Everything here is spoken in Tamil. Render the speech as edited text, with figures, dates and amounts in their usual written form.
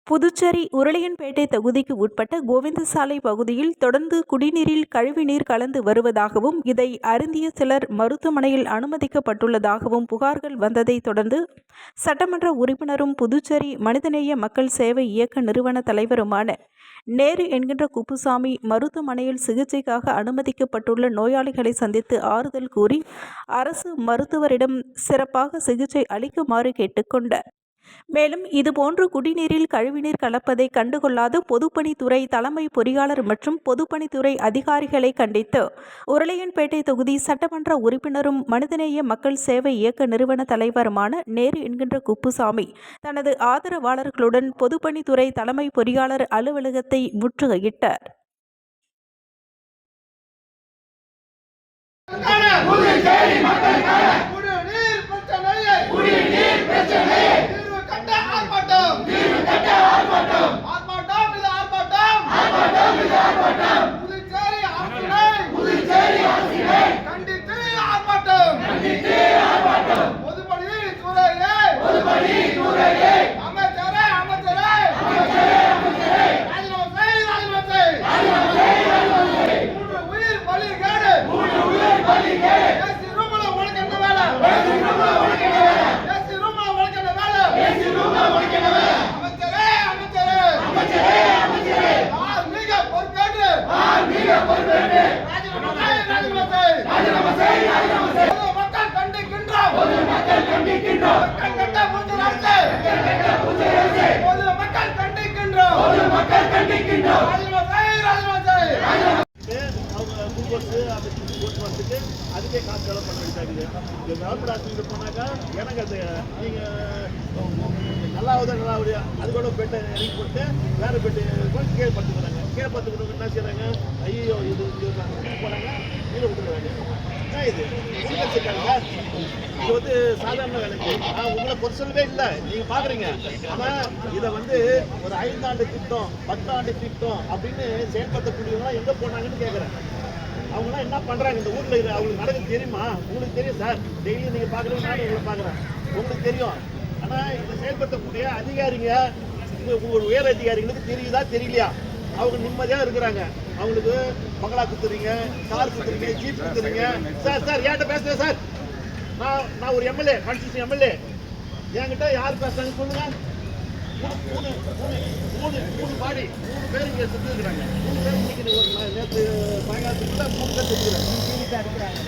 புதுச்சேரி உருளையன்பேட்டை தொகுதிக்கு உட்பட்ட கோவிந்தசாலை பகுதியில் தொடர்ந்து குடிநீரில் கழிவுநீர் கலந்து வருவதாகவும் இதை அருந்திய சிலர் மருத்துவமனையில் அனுமதிக்கப்பட்டுள்ளதாகவும் புகார்கள் வந்ததை தொடர்ந்து சட்டமன்ற உறுப்பினரும் புதுச்சேரி மனிதநேய மக்கள் சேவை இயக்க நிறுவன தலைவருமான நேரு என்கின்ற குப்புசாமி மருத்துவமனையில் சிகிச்சைக்காக அனுமதிக்கப்பட்டுள்ள நோயாளிகளை சந்தித்து ஆறுதல் கூறி அரசு மருத்துவரிடம் சிறப்பாக சிகிச்சை அளிக்குமாறு கேட்டுக்கொண்டார். மேலும் இதுபோன்று குடிநீரில் கழிவுநீர் கலப்பதை கண்டுகொள்ளாத பொதுப்பணித்துறை தலைமை பொறியாளர் மற்றும் பொதுப்பணித்துறை அதிகாரிகளை கண்டித்து உருளையன்பேட்டை தொகுதி சட்டமன்ற உறுப்பினரும் மனிதநேய மக்கள் சேவை இயக்க நிறுவன தலைவருமான நேரு என்கின்ற குப்புசாமி தனது ஆதரவாளர்களுடன் பொதுப்பணித்துறை தலைமை பொறியாளர் அலுவலகத்தை முற்றுகையிட்டார். அதுக்கே காசு செலவு பண்ண வேண்டியது. கவர்மெண்ட் ஹாஸ்பிட்டல் போனாக்கா எனக்கு அது நீங்கள் நல்லாவது அது கூட பெட்டை இறங்கி போட்டு வேறு பெட்டு கீழே படுத்துக்கிறாங்க. கீழே படுத்துக்கிறவங்க என்ன செய்கிறாங்க, ஐயோ இது போனாங்க கீழே விட்டுருவாங்க. இது இது சாதாரண வேலைக்கு உங்களை பொறுசலவே இல்லை, நீங்கள் பார்க்குறீங்க. ஆனால் இதை ஒரு 5 ஆண்டு திட்டம் 10 ஆண்டு திட்டம் அப்படின்னு செயல்படுத்தக்கூடியவங்களாம் எங்கே போனாங்கன்னு கேட்குறேன். அவங்களாம் என்ன பண்ணுறாங்க இந்த ஊரில்? அவங்களுக்கு நடக்குது தெரியுமா? உங்களுக்கு தெரியும் சார், டெய்லி நீங்கள் பார்க்குறீங்க, நானும் உங்களை பார்க்குறேன், உங்களுக்கு தெரியும். ஆனால் இதை செயல்படுத்தக்கூடிய அதிகாரிங்க, உங்கள் உயர் அதிகாரிகளுக்கு தெரியுதா தெரியலையா? அவங்க நிம்மதியாக இருக்கிறாங்க. அவங்களுக்கு பங்களா கொடுத்துறீங்க, கார் கொடுத்துறீங்க, ஜீப் கொடுத்துறீங்க. சார் ஏன்ட்ட பேசுகிறேன் சார், நான் ஒரு எம்எல்ஏ, கான்ஸ்டியூஷன் எம்எல்ஏ. என்கிட்ட யார் பேசுறாங்க சொல்லுங்க. மூணு பாடி 3 பேர் இங்கே செத்து இருக்கிறாங்க. 3 பேர் இன்னைக்கு ஒரு நேற்று சாயங்காலத்துக்குள்ள 3 பேர் செத்துக்கிறாங்க.